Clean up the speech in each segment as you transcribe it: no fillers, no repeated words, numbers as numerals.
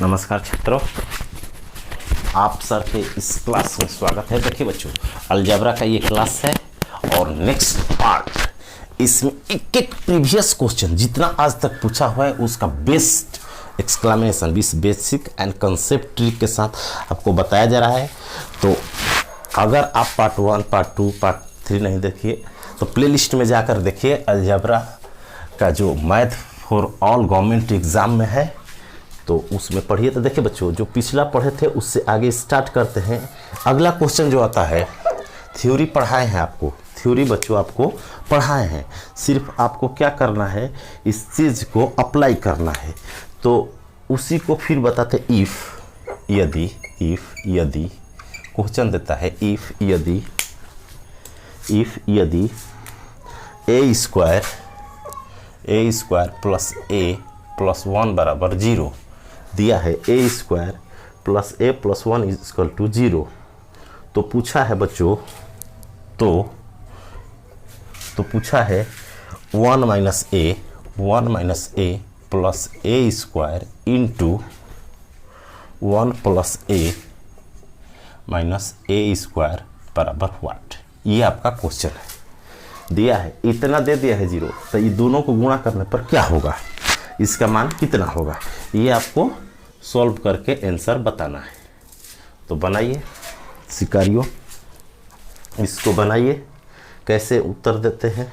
नमस्कार छात्रों, आप सर के इस क्लास में स्वागत है। देखिए बच्चों, अलजेब्रा का ये क्लास है और नेक्स्ट पार्ट इसमें एक एक प्रीवियस क्वेश्चन जितना आज तक पूछा हुआ है उसका best exclamation basic and concept trick के साथ आपको बताया जा रहा है। तो अगर आप पार्ट 1, पार्ट 2, पार्ट 3 नहीं देखिए तो प्लेलिस्ट में जाकर देखिए। अलजेब्रा का जो math for all government exam में है तो उसमें पढ़िए। तो देखिए बच्चों, जो पिछला पढ़े थे उससे आगे स्टार्ट करते हैं। अगला क्वेश्चन जो आता है, थ्योरी पढ़ाए हैं आपको, थ्योरी बच्चों आपको पढ़ाए हैं, सिर्फ आपको क्या करना है, इस चीज़ को अप्लाई करना है। तो उसी को फिर बताते इफ़ यदि क्वेश्चन देता है इफ़ यदि a square plus a plus 1 बराबर 0 दिया है, a square plus a plus 1 equal to 0। तो पूछा है बच्चों, तो पूछा है 1 minus a plus a square into 1 plus a minus a square बराबर व्हाट। ये आपका क्वेश्चन है, दिया है इतना दे दिया है 0। तो ये दोनों को गुणा करने पर क्या होगा, इसका मान कितना होगा, ये आपको सॉल्व करके आंसर बताना है। तो बनाइए शिकारियों, इसको बनाइए, कैसे उत्तर देते हैं।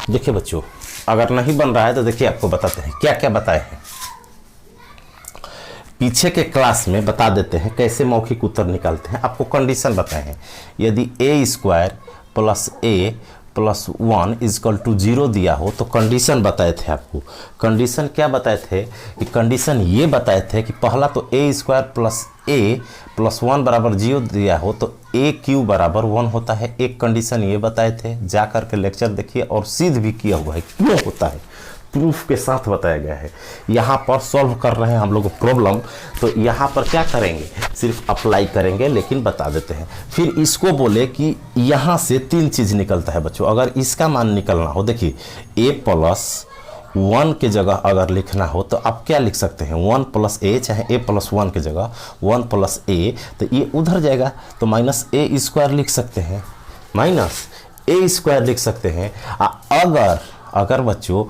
देखिए बच्चों, अगर नहीं बन रहा है तो देखिए आपको बताते हैं क्या क्या बताए हैं। पीछे के क्लास में बता देते हैं कैसे मौखिक उत्तर निकालते हैं। आपको कंडीशन बताए हैं, यदि a square plus a plus 1 equal to 0 दिया हो तो कंडीशन बताए थे आपको। कंडीशन क्या बताए थे कि कंडीशन ये बताए थे कि पहला तो ए स्क्वायर प्लस ए प्लस 1 बराबर 0 दिया हो तो ए क्यू बराबर 1 होता है। एक कंडीशन ये बताए थे, जा कर के लेक्चर देखिए और सिद्ध भी किया हुआ है क्यों होता है, प्रूफ के साथ बताया गया है। यहाँ पर सॉल्व कर रहे हैं हम लोग प्रॉब्लम, तो यहाँ पर क्या करेंगे, सिर्फ अप्लाई करेंगे, लेकिन बता देते हैं। फिर इसको बोले कि यहाँ से 3 चीज़ निकलता है बच्चों। अगर इसका मान निकलना हो, देखिए ए प्लस 1 के जगह अगर लिखना हो तो आप क्या लिख सकते हैं, 1 प्लस ए, चाहे ए प्लस 1 के जगह 1 प्लस ए, तो ये उधर जाएगा तो माइनस ए स्क्वायर लिख सकते हैं, माइनस ए स्क्वायर लिख सकते हैं। अगर बच्चों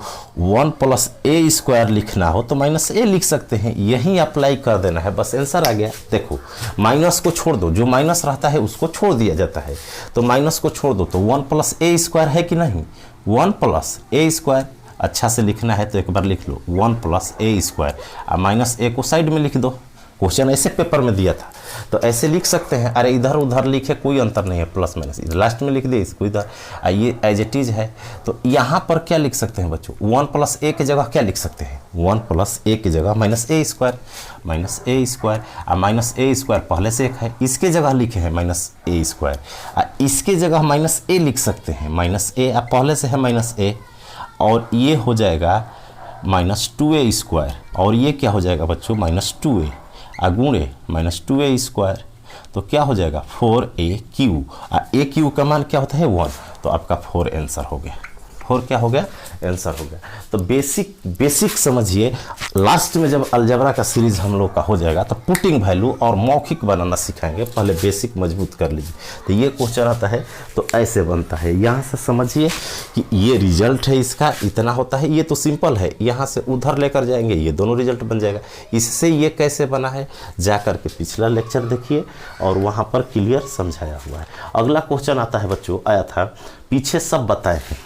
1 प्लस ए स्क्वायर लिखना हो तो माइनस ए लिख सकते हैं। यही अप्लाई कर देना है, बस आंसर आ गया। देखो माइनस को छोड़ दो, जो माइनस रहता है उसको छोड़ दिया जाता है, तो माइनस को छोड़ दो तो 1 प्लस ए स्क्वायर है कि नहीं, 1 प्लस ए स्क्वायर। अच्छा से लिखना है तो एक बार लिख लो 1 प्लस ए स्क्वायर, और माइनस ए को साइड में लिख दो। क्वेश्चन ऐसे पेपर में दिया था तो ऐसे लिख सकते हैं। अरे इधर उधर लिखे कोई अंतर नहीं है, प्लस माइनस इधर लास्ट में लिख दे, इसको इधर, ये एज इट इज है। तो यहाँ पर क्या लिख सकते हैं बच्चों, 1 प्लस ए के जगह क्या लिख सकते हैं, 1 प्लस ए की जगह माइनस ए स्क्वायर, और माइनस ए स्क्वायर पहले से एक है, इसके जगह लिखे हैं माइनस ए स्क्वायर, इसके जगह माइनस ए लिख सकते हैं, माइनस ए पहले से है माइनस ए, और ये हो जाएगा माइनस 2a स्क्वायर, और ये क्या हो जाएगा बच्चों, माइनस 2a गुणे माइनस 2a स्क्वायर। तो क्या हो जाएगा 4a क्यू, ए क्यू का मान क्या होता है 1, तो आपका 4 आंसर हो गया। 4 क्या हो गया, आंसर हो गया। तो बेसिक समझिए। लास्ट में जब अलजेब्रा का सीरीज हम लोग का हो जाएगा तो पुटिंग वैल्यू और मौखिक बनाना सिखाएंगे, पहले बेसिक मजबूत कर लीजिए। तो ये क्वेश्चन आता है तो ऐसे बनता है, यहाँ से समझिए कि ये रिजल्ट है, इसका इतना होता है। ये तो सिंपल है, यहाँ से उधर लेकर जाएंगे, ये दोनों रिजल्ट बन जाएगा। इससे ये कैसे बना है, जा कर के पिछला लेक्चर देखिए और वहाँ पर क्लियर समझाया हुआ है। अगला क्वेश्चन आता है बच्चों, आया था पीछे सब बताए हैं।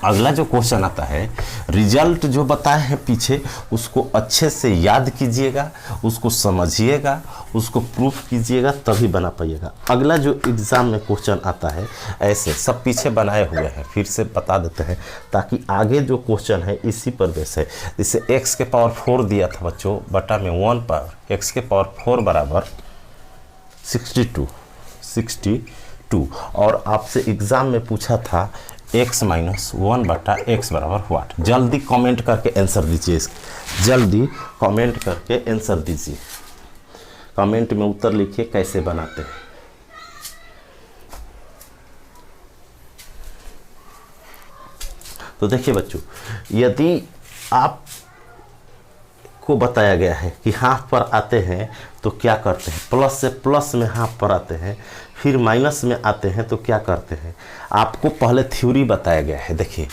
अगला जो क्वेश्चन आता है, रिजल्ट जो बताए हैं पीछे, उसको अच्छे से याद कीजिएगा, उसको समझिएगा, उसको प्रूफ कीजिएगा, तभी बना पाइएगा। अगला जो एग्ज़ाम में क्वेश्चन आता है, ऐसे सब पीछे बनाए हुए हैं, फिर से बता देते हैं ताकि आगे जो क्वेश्चन है इसी पर बेस है। जैसे x के पावर 4 दिया था बच्चों, बटा में 1 पावर x के पावर 4 बराबर 62 और आपसे एग्ज़ाम में पूछा था x माइनस 1 बटा x बराबर व्हाट। जल्दी कमेंट करके आंसर दीजिए, जल्दी कमेंट करके आंसर दीजिए, कमेंट में उत्तर लिखिए कैसे बनाते हैं। तो देखिए बच्चों, यदि आप को बताया गया है कि हाफ पर आते हैं तो क्या करते हैं, प्लस से प्लस में हाफ पर आते हैं, फिर माइनस में आते हैं तो क्या करते हैं। आपको पहले थ्योरी बताया गया है, देखिए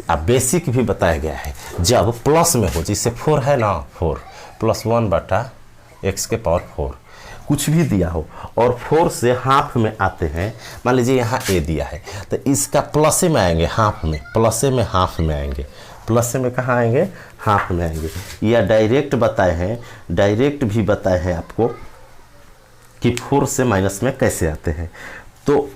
अब बेसिक भी बताया गया है। जब प्लस में हो, जैसे 4 है ना, 4 प्लस 1 बटा x के पावर 4 कुछ भी दिया हो और 4 से हाफ में आते हैं, मान लीजिए यहाँ a दिया है तो इसका प्लसे में आएंगे, हाफ में, प्लसे में हाफ में आएंगे, प्लस में कहाँ आएंगे, हाफ में आएंगे। या डायरेक्ट बताए हैं, डायरेक्ट भी बताए हैं आपको कि 4 से माइनस में कैसे आते हैं। तो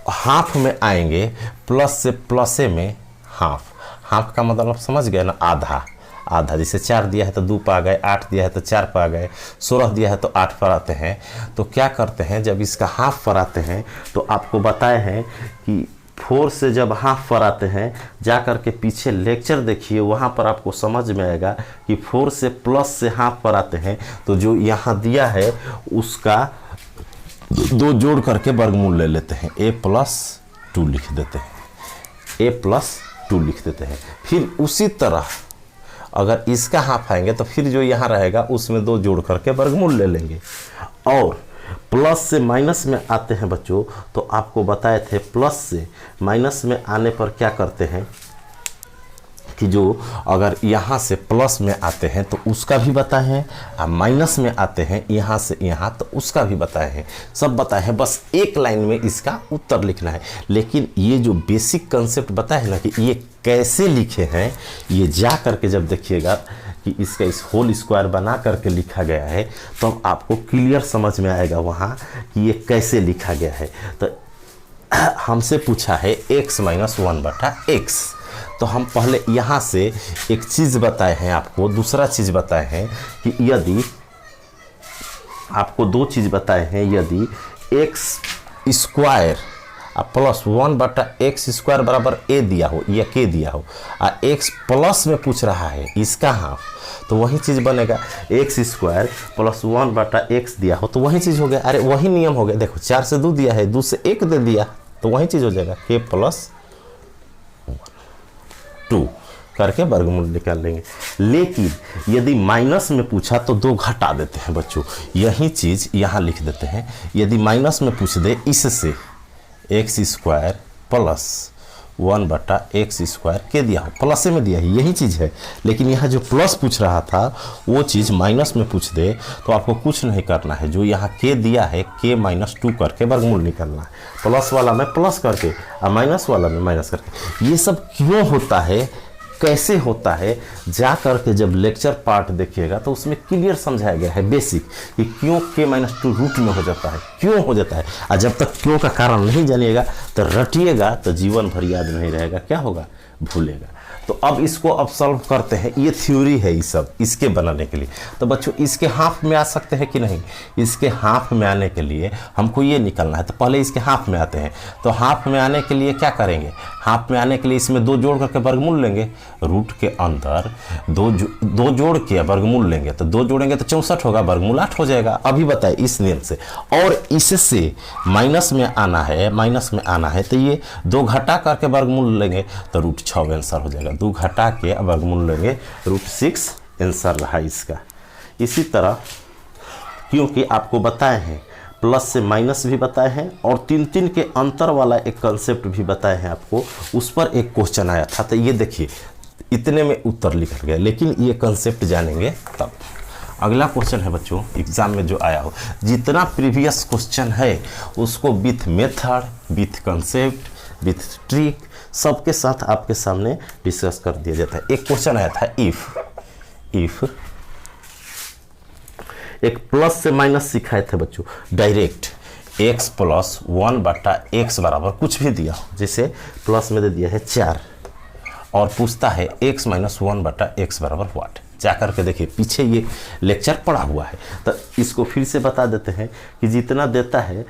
हाफ में आएंगे, प्लस से प्लसे में हाफ, हाफ का मतलब समझ गए ना, आधा। आधा जैसे 4 दिया है तो 2 पर आ गए, 8 दिया है तो 4 पर आ गए, 16 दिया है तो 8 पर आते हैं। तो क्या करते हैं, जब इसका हाफ पर आते हैं तो आपको बताए हैं कि 4 से जब हाफ पर आते हैं, जा कर के पीछे लेक्चर देखिए, वहाँ पर आपको समझ में आएगा कि 4 से प्लस से हाफ पर आते हैं तो जो यहाँ दिया है उसका 2 जोड़ करके वर्गमूल ले लेते हैं, a+2 लिख देते हैं, a+2 लिख देते हैं। फिर उसी तरह अगर इसका हाफ आएंगे तो फिर जो यहाँ रहेगा उसमें 2 जोड़ करके वर्गमूल ले लेंगे। और प्लस से माइनस में आते हैं बच्चों, तो आपको बताए थे प्लस से माइनस में आने पर क्या करते हैं कि जो अगर यहाँ से प्लस में आते हैं तो उसका भी बताए हैं, और माइनस में आते हैं यहाँ से यहाँ तो उसका भी बताए हैं, सब बताए हैं। बस एक लाइन में इसका उत्तर लिखना है। लेकिन ये जो बेसिक कंसेप्ट बताए हैं ना कि ये कैसे लिखे हैं, ये जा करके जब देखिएगा कि इसका इस होल स्क्वायर बना करके लिखा गया है तो आपको क्लियर समझ में आएगा वहाँ कि ये कैसे लिखा गया है। तो हमसे पूछा है x माइनस 1 बटा x, तो हम पहले यहाँ से एक चीज़ बताए हैं आपको, दूसरा चीज़ बताए हैं कि यदि आपको 2 चीज़ बताए हैं, यदि x स्क्वायर प्लस 1 बटा एक्स स्क्वायर बराबर a दिया हो या k दिया हो, और x प्लस में पूछ रहा है इसका हाफ, तो वही चीज़ बनेगा। एक्स स्क्वायर प्लस 1 बटा एक्स दिया हो तो वही चीज़ हो गया। अरे वही नियम हो गया, देखो 4 से 2 दिया है, 2 से 1 दे दिया तो वही चीज़ हो जाएगा, k प्लस 2 करके वर्गमूल निकाल लेंगे। लेकिन यदि माइनस में पूछा तो 2 घटा देते हैं बच्चों, यही चीज़ यहाँ लिख देते हैं। यदि माइनस में पूछ दे इससे एक्स स्क्वायर प्लस 1 बटा एक्स स्क्वायर के दिया हो, प्लस में दिया है, यही चीज़ है। लेकिन यहाँ जो प्लस पूछ रहा था वो चीज़ माइनस में पूछ दे तो आपको कुछ नहीं करना है, जो यहाँ के दिया है k माइनस 2 करके वर्गमूल निकालना है, प्लस वाला में प्लस करके और माइनस वाला में माइनस करके। ये सब क्यों होता है, कैसे होता है, जा करके जब लेक्चर पार्ट देखिएगा तो उसमें क्लियर समझाया गया है बेसिक कि क्यों k माइनस 2 रूट में हो जाता है, क्यों हो जाता है। और जब तक क्यों का कारण नहीं जानिएगा तो रटिएगा तो जीवन भर याद नहीं रहेगा, क्या होगा, भूलेगा। तो अब इसको अब सॉल्व करते हैं, ये थ्योरी है ये सब इसके बनाने के लिए। तो बच्चों इसके हाफ में आ सकते हैं कि नहीं? इसके हाफ में आने के लिए हमको ये निकलना है, तो पहले इसके हाफ में आते हैं। तो हाफ में आने के लिए क्या करेंगे? हाफ में आने के लिए इसमें 2 जोड़ करके वर्गमूल लेंगे, रूट के अंदर 2 जोड़ के वर्गमूल लेंगे, तो 2 जोड़ेंगे तो 64 होगा, वर्गमूल 8 हो जाएगा। अभी बताए इस नियम से। और इससे माइनस में आना है, माइनस में आना है, तो ये 2 घटा करके वर्गमूल लेंगे तो रूट 6 आंसर हो जाएगा। 2 घटा के वर्गमूल लेंगे, रूट 6 आंसर रहा इसका। इसी तरह क्योंकि आपको बताए हैं प्लस से माइनस भी बताए हैं और 3 के अंतर वाला एक कंसेप्ट भी बताए हैं आपको, उस पर एक क्वेश्चन आया था। तो ये देखिए इतने में उत्तर लिखा गया, लेकिन ये कंसेप्ट जानेंगे तब। अगला क्वेश्चन है बच्चों एग्जाम में जो आया हो, जितना प्रीवियस क्वेश्चन है उसको with method, with concept, with trick सबके साथ आपके सामने डिस्कस कर दिया जाता है। एक क्वेश्चन आया था इफ एक प्लस से माइनस सिखाए थे बच्चों, डायरेक्ट x प्लस 1/x बराबर कुछ भी दिया हो, जैसे प्लस में दे दिया है 4 और पूछता है x माइनस 1/x बराबर व्हाट। जा करके देखिए पीछे ये लेक्चर पड़ा हुआ है, तो इसको फिर से बता देते हैं कि जितना देता है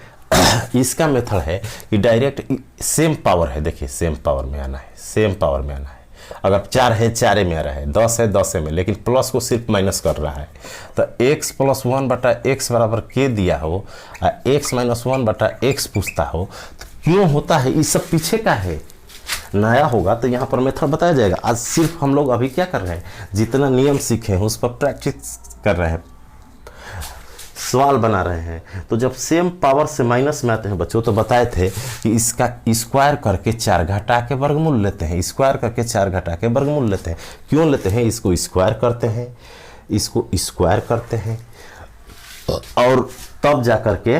इसका मेथड है कि डायरेक्ट सेम पावर है, देखिए सेम पावर में आना है, सेम पावर में आना है। अगर 4 है 4 में आ रहा है, 10 है 10 में, लेकिन प्लस को सिर्फ माइनस कर रहा है। तो x प्लस 1/x बराबर के दिया हो और x माइनस 1/x पूछता हो, तो क्यों होता है? ये सब पीछे का है, नया होगा तो यहाँ पर मेथड बताया जाएगा। आज सिर्फ हम लोग अभी क्या कर रहे हैं, जितना नियम सीखे हैं उस पर प्रैक्टिस कर रहे हैं, सवाल बना रहे हैं। तो जब सेम पावर से माइनस में आते हैं बच्चों, तो बताए थे कि इसका स्क्वायर करके 4 घटा के वर्गमूल लेते हैं, स्क्वायर करके 4 घटा के वर्गमूल लेते हैं। क्यों लेते हैं? इसको स्क्वायर करते हैं, इसको स्क्वायर करते हैं और तब जा करके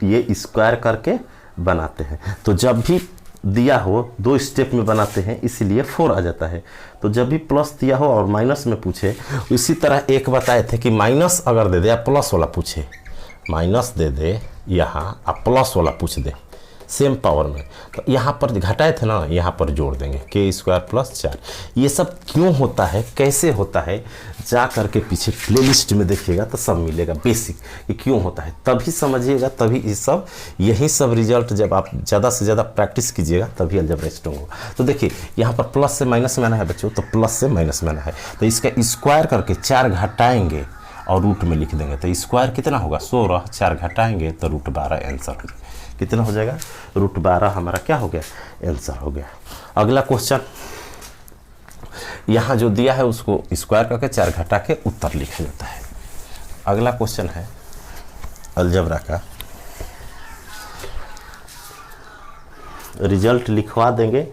ये स्क्वायर करके बनाते हैं। तो जब भी दिया हो 2 स्टेप में बनाते हैं, इसीलिए 4 आ जाता है। तो जब भी प्लस दिया हो और माइनस में पूछे, इसी तरह एक बताए थे कि माइनस अगर दे दे या प्लस वाला पूछे, माइनस दे दे यहाँ आप प्लस वाला पूछ दे सेम पावर में, तो यहाँ पर घटाए थे ना, यहाँ पर जोड़ देंगे k² + 4। ये सब क्यों होता है, कैसे होता है, जा करके पीछे प्लेलिस्ट में देखिएगा तो सब मिलेगा बेसिक कि क्यों होता है, तभी समझिएगा, तभी ये सब यही सब रिजल्ट जब आप ज़्यादा से ज़्यादा प्रैक्टिस कीजिएगा तभी अलजेब्रा स्ट्रॉन्ग होगा। तो देखिए यहाँ पर प्लस से माइनस में आना है बच्चों, तो प्लस से माइनस में आना है, तो इसका स्क्वायर करके 4 घटाएंगे और रूट में लिख देंगे। तो स्क्वायर कितना होगा 16, 4 घटाएंगे तो रूट 12 आंसर हो जाएगा। कितना हो जाएगा? रूट 12 हमारा क्या हो गया? आंसर हो गया। अगला क्वेश्चन यहाँ जो दिया है उसको स्क्वायर करके 4 घटा के उत्तर लिखा जाता है। अगला क्वेश्चन है अलजेब्रा का, रिजल्ट लिखवा देंगे।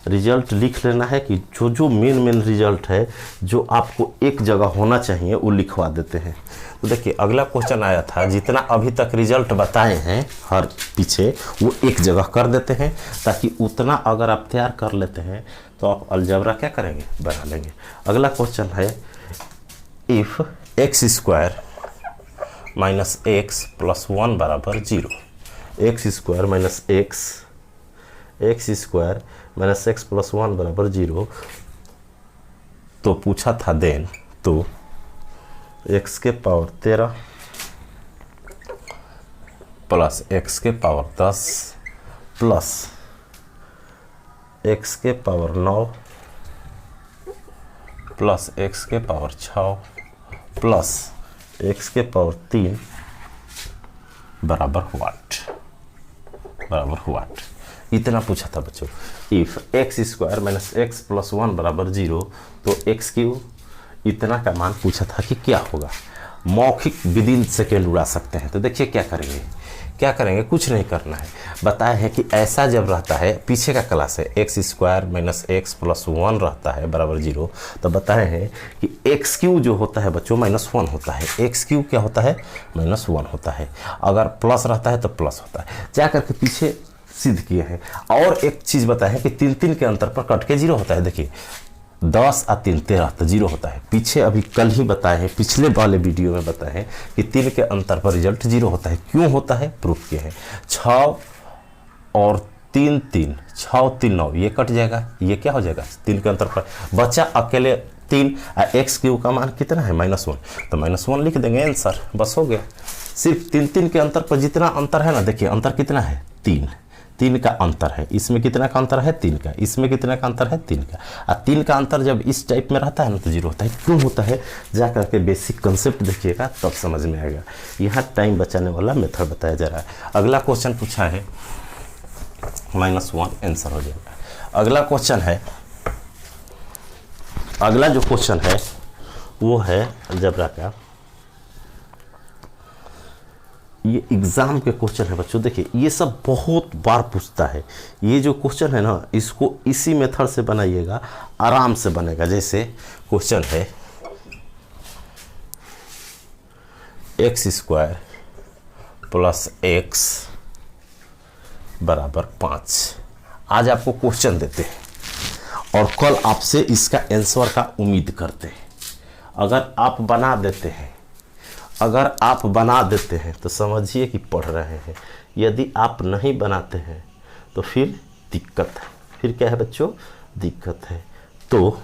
रिजल्ट लिख लेना है कि जो जो मेन रिजल्ट है जो आपको एक जगह होना चाहिए वो लिखवा देते हैं। तो देखिए अगला क्वेश्चन आया था, जितना अभी तक रिजल्ट बताए हैं हर पीछे वो एक जगग कर देते हैं, ताकि उतना अगर आप तैयार कर लेते हैं तो आप अलजेब्रा क्या करेंगे? बना लेंगे। अगला क्वेश्चन है इफ़ x² - x + 1 बराबर 0, x² - x + 1 बराबर 0, तो पूछा था देन, तो x के पावर 13 प्लस x के पावर 10 प्लस x के पावर 9 प्लस x के पावर 6 प्लस x के पावर 3 बराबर व्हाट? बराबर व्हाट? इतना पूछा था बच्चों। इफ x² - x + 1 बराबर 0, तो x³ इतना का मान पूछा था कि क्या होगा। मौखिक विदिन सेकेंड उड़ा सकते हैं। तो देखिए क्या करेंगे, क्या करेंगे, कुछ नहीं करना है। बताया है कि ऐसा जब रहता है, पीछे का क्लास है, x² - x + 1 रहता है बराबर 0, तो बताए हैं कि x³ जो होता है बच्चों -1 होता है। x³ क्या होता है? -1 होता है। अगर प्लस रहता है तो प्लस होता है। जा करके पीछे सिद्ध किए हैं। और एक चीज़ बताया है कि 3 के अंतर पर कट के 0 होता है। देखिए 10 और 3 13 तो 0 होता है। पीछे अभी कल ही बताए हैं, पिछले वाले वीडियो में बताए हैं कि 3 के अंतर पर रिजल्ट 0 होता है। क्यों होता है? प्रूफ किए हैं। 6 और 3 3 6 3 9, ये कट जाएगा, ये क्या हो जाएगा 3 के अंतर पर बचा अकेले 3। एक्स क्यूब का मान कितना है -1, तो -1 लिख देंगे आंसर, बस हो गया। सिर्फ 3 3 के अंतर पर जितना अंतर है ना, देखिए अंतर कितना है 3 3 का अंतर है, इसमें कितना का अंतर है 3 का, इसमें कितना का अंतर है 3 का। और 3 का अंतर जब इस टाइप में रहता है ना तो 0 होता है। क्यों होता है, जा करके बेसिक कंसेप्ट देखिएगा तब समझ में आएगा। यहाँ टाइम बचाने वाला मेथड बताया जा रहा है। अगला क्वेश्चन पूछा है -1 आंसर हो जाएगा। अगला क्वेश्चन है, अगला जो क्वेश्चन है वो है अलजेब्रा का। ये एग्जाम के क्वेश्चन है बच्चों, देखिए ये सब बहुत बार पूछता है। ये जो क्वेश्चन है ना, इसको इसी मेथड से बनाइएगा, आराम से बनेगा। जैसे क्वेश्चन है x² + x = 5। आज आपको क्वेश्चन देते हैं और कल आपसे इसका आंसर का उम्मीद करते हैं। अगर आप बना देते हैं, अगर आप बना देते हैं तो समझिए कि पढ़ रहे हैं। यदि आप नहीं बनाते हैं तो फिर दिक्कत है। फिर क्या है बच्चों, दिक्कत है। तो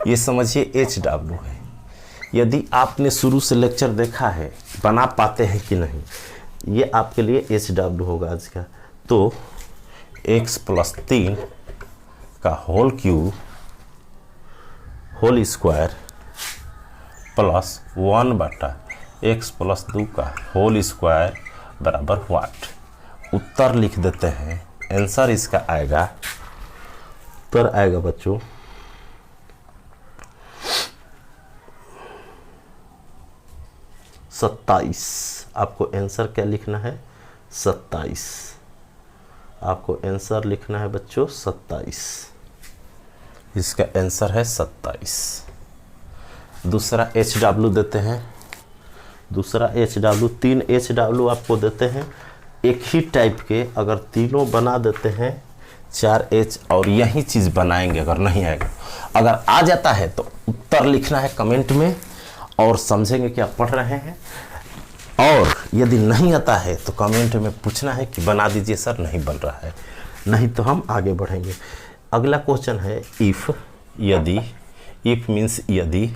ये समझिए HW है। यदि आपने शुरू से लेक्चर देखा है, बना पाते हैं कि नहीं, ये आपके लिए HW होगा आज का। तो x + 3 का whole cube whole square plus 1/x + 2 का होल स्क्वायर बराबर व्हाट। उत्तर लिख देते हैं। आंसर इसका आएगा, उत्तर आएगा बच्चों 27। आपको आंसर क्या लिखना है, 27। आपको आंसर लिखना है बच्चों 27। इसका आंसर है 27। दूसरा HW देते हैं। दूसरा HW 3 HW आपको देते हैं एक ही टाइप के। अगर तीनों बना देते हैं 4H और यही चीज़ बनाएंगे। अगर नहीं आएगा, अगर आ जाता है तो उत्तर लिखना है कमेंट में और समझेंगे कि आप पढ़ रहे हैं। और यदि नहीं आता है तो कमेंट में पूछना है कि बना दीजिए सर, नहीं बन रहा है, नहीं तो हम आगे बढ़ेंगे। अगला क्वेश्चन है इफ़, यदि। इफ़ मीन्स यदि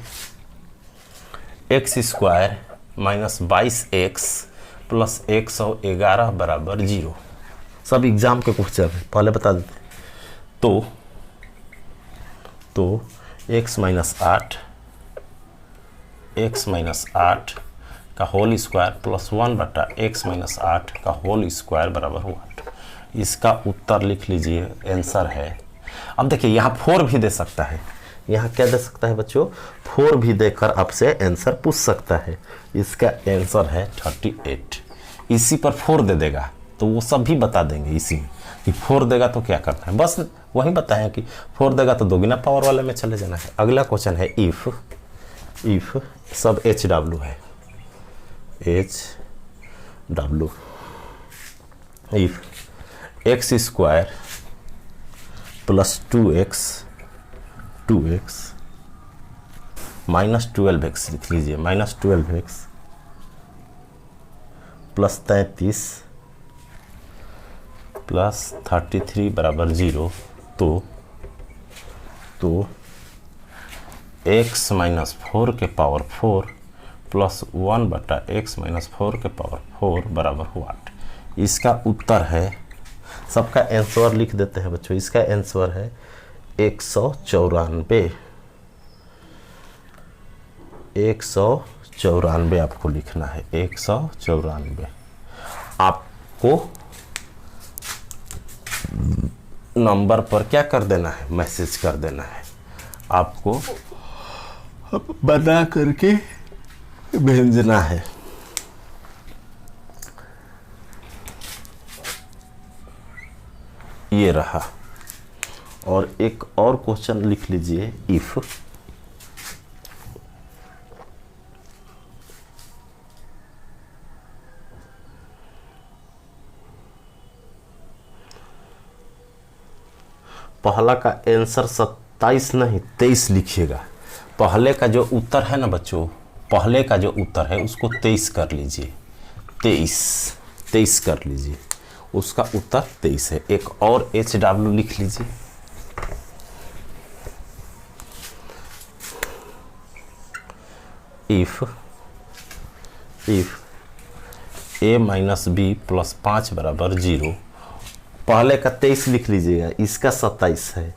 x² - 22x + 111 = 0। सब एग्जाम के क्वेश्चन है, पहले बता देते हैं। तो x - 8 का होल स्क्वायर प्लस 1/x - 8 का होल स्क्वायर बराबर व्हाट। इसका उत्तर लिख लीजिए, आंसर है। अब देखिए यहाँ 4 भी दे सकता है। यहाँ क्या दे सकता है बच्चों, 4 भी देकर आपसे आंसर पूछ सकता है। इसका आंसर है 38। इसी पर 4 दे देगा तो वो सब भी बता देंगे इसी में कि 4 देगा तो क्या करना है। बस वही बताएं कि 4 देगा तो दोगुना पावर वाले में चले जाना है। अगला क्वेश्चन है इफ़ सब HW है। HW if x² + 2x -12x लिख लीजिए, -12x + 33 + 33 = 0। तो x - 4 के पावर 4 प्लस 1/x - 4 के पावर 4 बराबर व्हाट। इसका उत्तर है, सबका आंसर लिख देते हैं बच्चों। इसका आंसर है 194। 194 आपको लिखना है, 194। आपको नंबर पर क्या कर देना है, मैसेज कर देना है। आपको बना करके भेजना है। ये रहा। और एक और क्वेश्चन लिख लीजिए इफ। पहला का आंसर 27 नहीं 23 लिखिएगा। पहले का जो उत्तर है ना बच्चों, पहले का जो उत्तर है उसको 23 कर लीजिए। 23 कर लीजिए। उसका उत्तर 23 है। एक और HW लिख लीजिए। If a minus B plus 5 बराबर 0, पहले का 23 लिख लीजिएगा, इसका 27 है।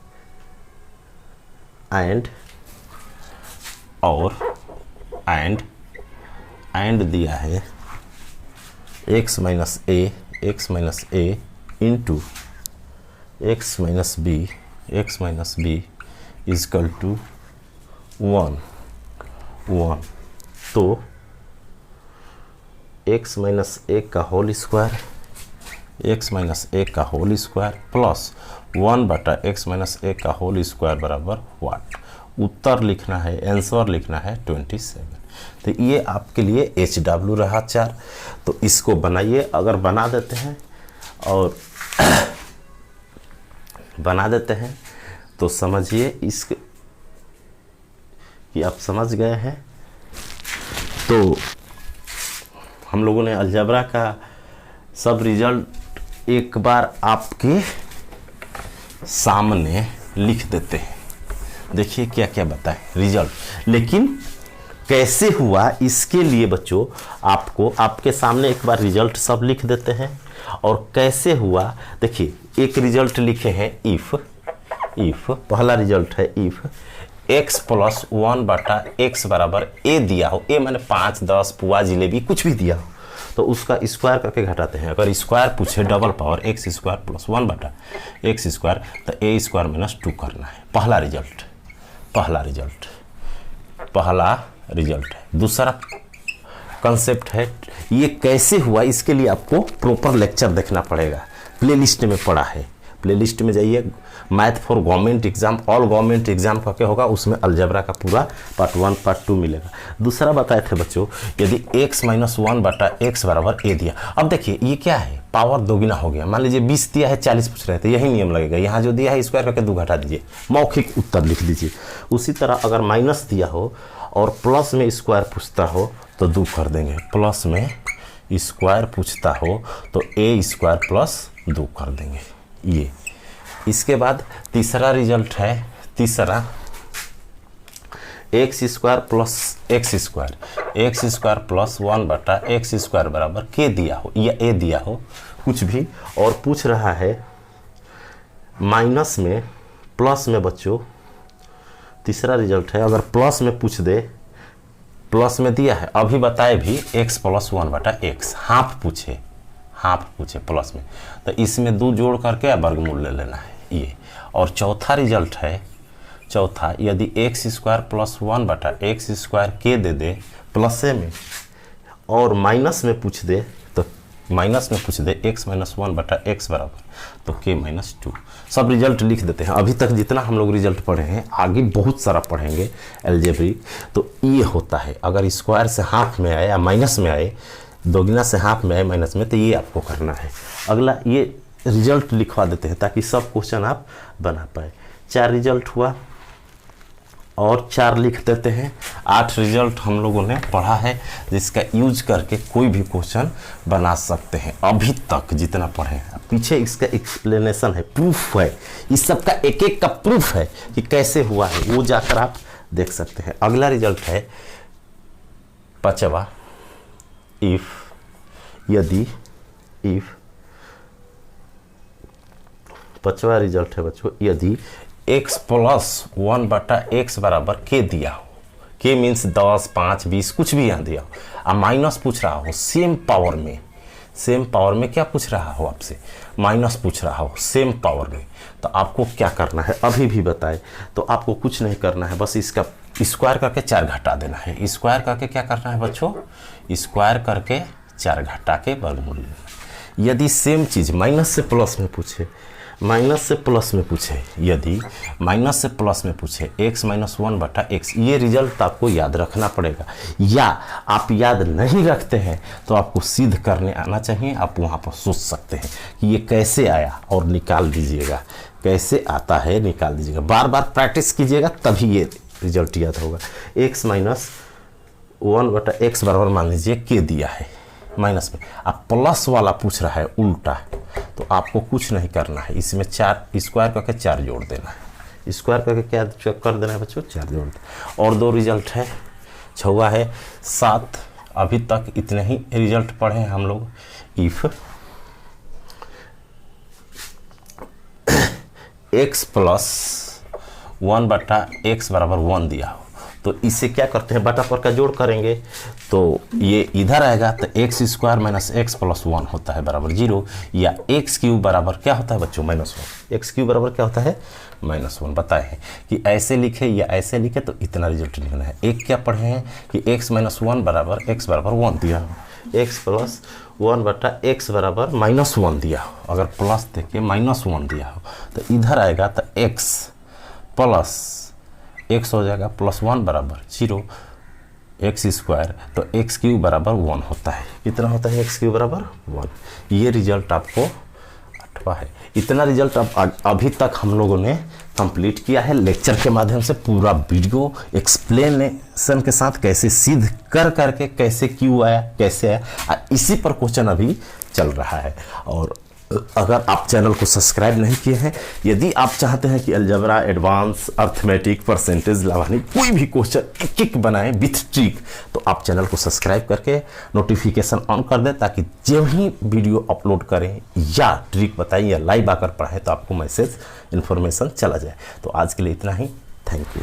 एंड दिया है x minus A into X minus B equal to 1। तो x माइनस ए का होल स्क्वायर प्लस 1 बटा एक्स माइनस ए का होल स्क्वायर बराबर वाट। उत्तर लिखना है, आंसर लिखना है 27। तो ये आपके लिए HW रहा 4। तो इसको बनाइए। अगर बना देते हैं और बना देते हैं तो समझिए इसके कि आप समझ गए हैं। तो हम लोगों ने अलजेब्रा का सब रिजल्ट एक बार आपके सामने लिख देते हैं। देखिए क्या क्या बताएं रिजल्ट, लेकिन कैसे हुआ इसके लिए बच्चों आपको आपके सामने एक बार रिजल्ट सब लिख देते हैं। और कैसे हुआ देखिए, एक रिजल्ट लिखे हैं इफ पहला रिजल्ट है इफ x प्लस 1 बटा एक्स बराबर a दिया हो, a मैंने 5, 10 पुआ जिलेबी कुछ भी दिया हो तो उसका स्क्वायर करके घटाते हैं। अगर स्क्वायर पूछे double power x square plus 1 बटा एक्स स्क्वायर तो a स्क्वायर माइनस 2 करना है। पहला रिजल्ट है। दूसरा कंसेप्ट है ये कैसे हुआ, इसके लिए आपको प्रॉपर लेक्चर देखना पड़ेगा। प्लेलिस्ट में पड़ा है, प्लेलिस्ट में जाइए, math for government exam, all government exam करके होगा, उसमें अलजेब्रा का पूरा पार्ट 1 पार्ट 2 मिलेगा। दूसरा बताए थे बच्चों, यदि x माइनस 1 बटा एक्स बराबर a दिया। अब देखिए ये क्या है, पावर दोगुना हो गया। मान लीजिए 20 दिया है, 40 पूछ रहे थे, यही नियम लगेगा। यहाँ जो दिया है स्क्वायर करके 2 घटा दीजिए, मौखिक उत्तर लिख दीजिए। उसी तरह अगर माइनस दिया हो और प्लस में स्क्वायर पूछता हो तो 2 कर देंगे। प्लस में स्क्वायर पूछता हो तो a स्क्वायर प्लस 2 कर देंगे। ये इसके बाद तीसरा रिजल्ट है, तीसरा x square plus x square plus 1 बटा एक्स स्क्वायर बराबर के दिया हो या ए दिया हो कुछ भी, और पूछ रहा है माइनस में प्लस में। बच्चों तीसरा रिजल्ट है, अगर प्लस में पूछ दे, प्लस में दिया है अभी बताए भी x प्लस 1 बटा एक्स, हाफ पूछे प्लस में, तो इसमें 2 जोड़ करके वर्गमूल ले लेना है ये। और चौथा रिजल्ट है, चौथा यदि एक्स स्क्वायर प्लस 1 बटा एक्स स्क्वायर के दे दे प्लस में, और माइनस में पूछ दे तो माइनस में पूछ दे x माइनस 1 बटा एक्स बराबर तो k माइनस 2। सब रिजल्ट लिख देते हैं। अभी तक जितना हम लोग रिजल्ट पढ़े हैं, आगे बहुत सारा पढ़ेंगे अलजेब्रिक। तो ये होता है, अगर स्क्वायर से हाफ में आए या माइनस में आए, दोगुना से हाफ में आए माइनस में, तो ये आपको करना है। अगला ये रिजल्ट लिखवा देते हैं ताकि सब क्वेश्चन आप बना पाए। 4 रिजल्ट हुआ और 4 लिख देते हैं। 8 रिजल्ट हम लोगों ने पढ़ा है जिसका यूज करके कोई भी क्वेश्चन बना सकते हैं। अभी तक जितना पढ़े हैं, पीछे इसका एक्सप्लेनेशन है, प्रूफ है, इस सब का एक एक का प्रूफ है कि कैसे हुआ है, वो जाकर आप देख सकते हैं। अगला रिजल्ट है 5वां, यदि 5वां रिजल्ट है बच्चों, यदि x प्लस 1 बटा एक्स बराबर के दिया हो, के मीन्स 10, 5, 20 कुछ भी यहाँ दिया हो, अब माइनस पूछ रहा हो सेम पावर में क्या पूछ रहा हो आपसे, माइनस पूछ रहा हो सेम पावर में, तो आपको क्या करना है अभी भी बताए। तो आपको कुछ नहीं करना है, बस इसका स्क्वायर करके 4 घटा देना है। स्क्वायर करके क्या करना है बच्चों, स्क्वायर करके 4 घटा के वर्गमूल लेना। यदि सेम चीज़ माइनस से प्लस में पूछे, यदि माइनस से प्लस में पूछे x माइनस 1 बटा एक्स, ये रिजल्ट आपको याद रखना पड़ेगा। या आप याद नहीं रखते हैं तो आपको सिद्ध करने आना चाहिए, आप वहाँ पर सोच सकते हैं कि ये कैसे आया और निकाल दीजिएगा, कैसे आता है निकाल दीजिएगा। बार बार प्रैक्टिस कीजिएगा तभी ये रिजल्ट याद होगा। x माइनस 1 बटा एक्स बराबर मान लीजिए के दिया है माइनस में, अब प्लस वाला पूछ रहा है उल्टा, तो आपको कुछ नहीं करना है, इसमें 4 स्क्वायर करके 4 जोड़ देना है, स्क्वायर करके क्या कर देना है बच्चों, 4 जोड़ देना। और 2 रिजल्ट है, 6 है 7। अभी तक इतने ही रिजल्ट पढ़े हैं हम लोग। इफ x प्लस 1 बटा x बराबर 1 दिया हो तो इसे क्या करते हैं, बटा पर का जोड़ करेंगे तो ये इधर आएगा, तो x square minus x plus 1 होता है बराबर 0, या एक्स क्यूब बराबर क्या होता है बच्चों, -1। एक्स क्यूब बराबर क्या होता है, -1। बताए हैं कि ऐसे लिखे या ऐसे लिखे तो इतना रिजल्ट निकलना है। एक क्या पढ़े हैं कि x - 1 बराबर x बराबर 1 दिया हो, x प्लस 1 बटा x बराबर -1 दिया हो। अगर प्लस देके -1 दिया हो तो इधर आएगा तो x प्लस x हो जाएगा +1 बराबर 0, एक्स स्क्वायर तो एक्स क्यूब बराबर 1 होता है। कितना होता है, एक्स क्यूब बराबर 1। ये रिजल्ट आपको 8वां है। इतना रिजल्ट अब अभी तक हम लोगों ने कंप्लीट किया है लेक्चर के माध्यम से। पूरा वीडियो एक्सप्लेनेशन के साथ कैसे सिद्ध कर करके कैसे क्यों आया, कैसे आया, इसी पर क्वेश्चन अभी चल रहा है। और अगर आप चैनल को सब्सक्राइब नहीं किए हैं, यदि आप चाहते हैं कि अलजेब्रा, एडवांस, अर्थमेटिक, परसेंटेज, लवानिक कोई भी क्वेश्चन एक बनाएं विथ ट्रिक, तो आप चैनल को सब्सक्राइब करके नोटिफिकेशन ऑन कर दें, ताकि जो ही वीडियो अपलोड करें या ट्रिक बताएं या लाइव आकर पढ़ाएं तो आपको मैसेज इन्फॉर्मेशन चला जाए। तो आज के लिए इतना ही, थैंक यू।